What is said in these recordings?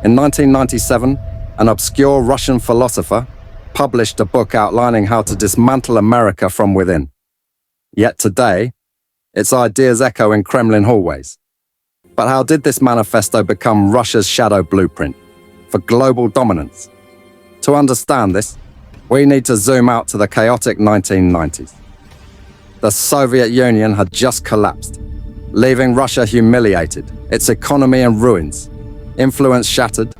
In 1997, an obscure Russian philosopher published a book outlining how to dismantle America from within. Yet today, its ideas echo in Kremlin hallways. But how did this manifesto become Russia's shadow blueprint for global dominance? To understand this, we need to zoom out to the chaotic 1990s. The Soviet Union had just collapsed, leaving Russia humiliated, its economy in ruins, influence shattered,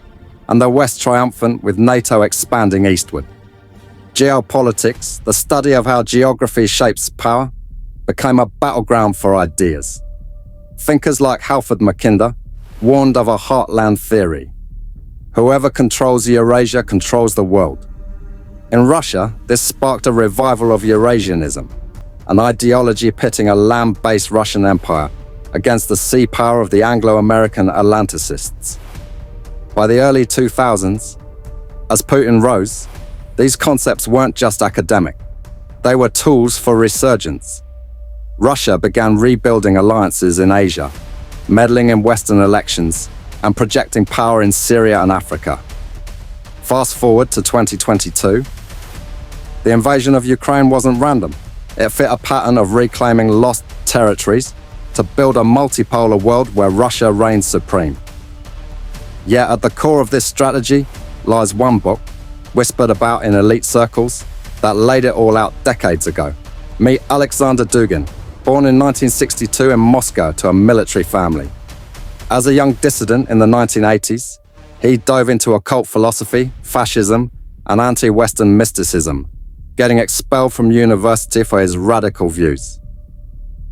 and the West triumphant with NATO expanding eastward. Geopolitics, the study of how geography shapes power, became a battleground for ideas. Thinkers like Halford Mackinder warned of a heartland theory. Whoever controls Eurasia controls the world. In Russia, this sparked a revival of Eurasianism, an ideology pitting a land-based Russian empire against the sea power of the Anglo-American Atlanticists. By the early 2000s, as Putin rose, these concepts weren't just academic. They were tools for resurgence. Russia began rebuilding alliances in Asia, meddling in Western elections, and projecting power in Syria and Africa. Fast forward to 2022, the invasion of Ukraine wasn't random. It fit a pattern of reclaiming lost territories to build a multipolar world where Russia reigns supreme. Yet at the core of this strategy lies one book, whispered about in elite circles, that laid it all out decades ago. Meet Alexander Dugin, born in 1962 in Moscow to a military family. As a young dissident in the 1980s, he dove into occult philosophy, fascism, and anti-Western mysticism, getting expelled from university for his radical views.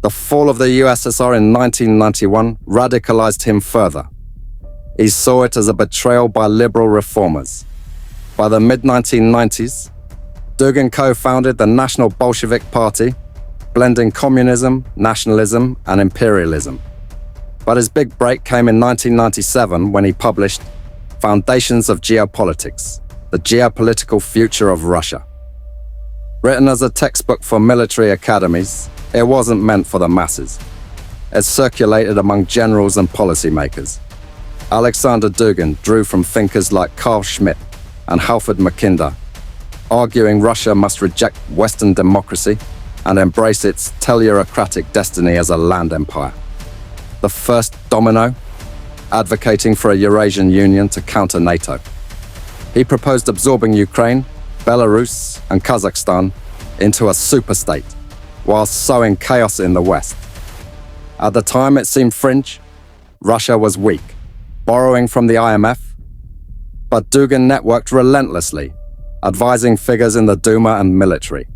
The fall of the USSR in 1991 radicalized him further. He saw it as a betrayal by liberal reformers. By the mid-1990s, Dugin co-founded the National Bolshevik Party, blending communism, nationalism, and imperialism. But his big break came in 1997 when he published Foundations of Geopolitics, the Geopolitical Future of Russia. Written as a textbook for military academies, it wasn't meant for the masses. It circulated among generals and policymakers. Alexander Dugin drew from thinkers like Carl Schmitt and Halford Mackinder, arguing Russia must reject Western democracy and embrace its teleurocratic destiny as a land empire. The first domino, advocating for a Eurasian Union to counter NATO. He proposed absorbing Ukraine, Belarus, and Kazakhstan into a superstate, while sowing chaos in the West. At the time it seemed fringe, Russia was weak, borrowing from the IMF, but Dugin networked relentlessly, advising figures in the Duma and military.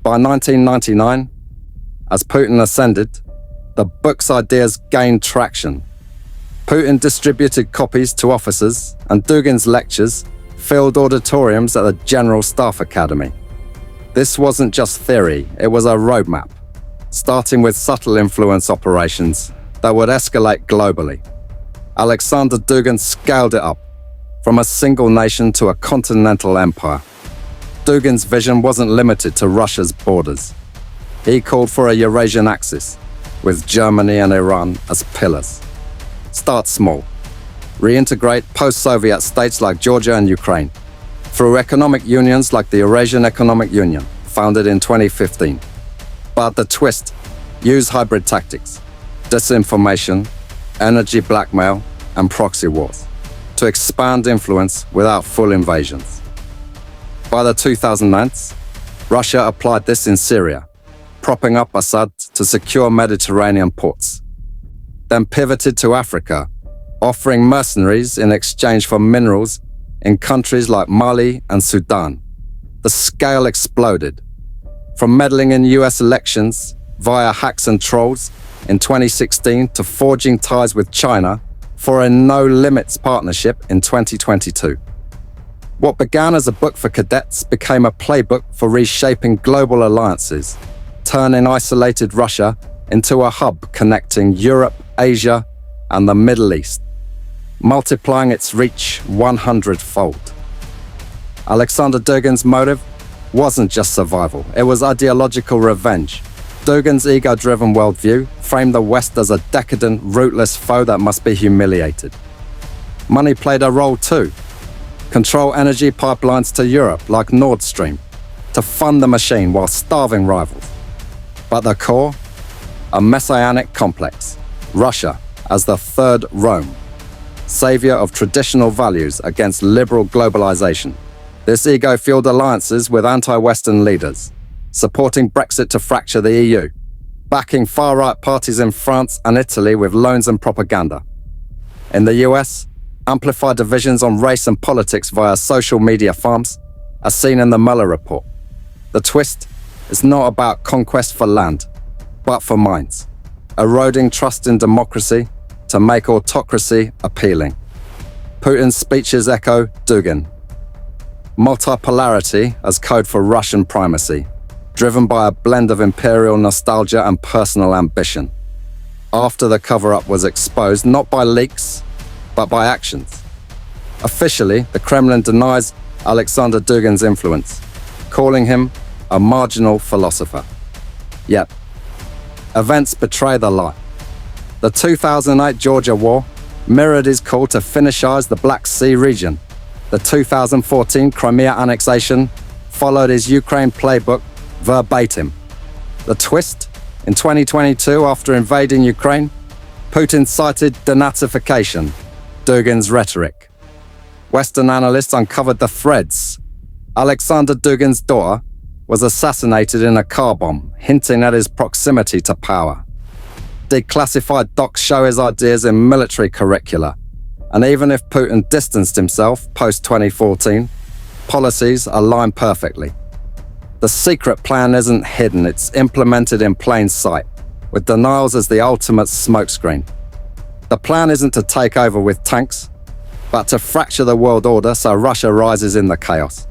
By 1999, as Putin ascended, the book's ideas gained traction. Putin distributed copies to officers, and Dugin's lectures filled auditoriums at the General Staff Academy. This wasn't just theory, it was a roadmap, starting with subtle influence operations that would escalate globally. Alexander Dugin scaled it up, from a single nation to a continental empire. Dugin's vision wasn't limited to Russia's borders. He called for a Eurasian axis, with Germany and Iran as pillars. Start small. Reintegrate post-Soviet states like Georgia and Ukraine, through economic unions like the Eurasian Economic Union, founded in 2015. But the twist, use hybrid tactics, disinformation, energy blackmail, and proxy wars, to expand influence without full invasions. By the 2009s, Russia applied this in Syria, propping up Assad to secure Mediterranean ports. Then pivoted to Africa, offering mercenaries in exchange for minerals in countries like Mali and Sudan. The scale exploded. From meddling in US elections via hacks and trolls in 2016 to forging ties with China for a no-limits partnership in 2022. What began as a book for cadets became a playbook for reshaping global alliances, turning isolated Russia into a hub connecting Europe, Asia, and the Middle East, multiplying its reach 100-fold. Alexander Dugin's motive wasn't just survival, it was ideological revenge. Dugin's ego-driven worldview framed the West as a decadent, rootless foe that must be humiliated. Money played a role too. Control energy pipelines to Europe like Nord Stream to fund the machine while starving rivals. But the core? A messianic complex. Russia as the third Rome, savior of traditional values against liberal globalization. This ego fueled alliances with anti-Western leaders, supporting Brexit to fracture the EU, backing far-right parties in France and Italy with loans and propaganda. In the US, amplified divisions on race and politics via social media farms, as seen in the Mueller report. The twist is not about conquest for land, but for minds, eroding trust in democracy to make autocracy appealing. Putin's speeches echo Dugin. Multipolarity as code for Russian primacy, driven by a blend of imperial nostalgia and personal ambition. After the cover-up was exposed, not by leaks, but by actions. Officially, the Kremlin denies Alexander Dugin's influence, calling him a marginal philosopher. Yet, events betray the lie. The 2008 Georgia War mirrored his call to Finishize the Black Sea region. The 2014 Crimea annexation followed his Ukraine playbook verbatim. The twist? In 2022, after invading Ukraine, Putin cited denazification, Dugin's rhetoric. Western analysts uncovered the threads. Alexander Dugin's daughter was assassinated in a car bomb, hinting at his proximity to power. Declassified docs show his ideas in military curricula. And even if Putin distanced himself post-2014, policies align perfectly. The secret plan isn't hidden, it's implemented in plain sight, with denials as the ultimate smokescreen. The plan isn't to take over with tanks, but to fracture the world order so Russia rises in the chaos.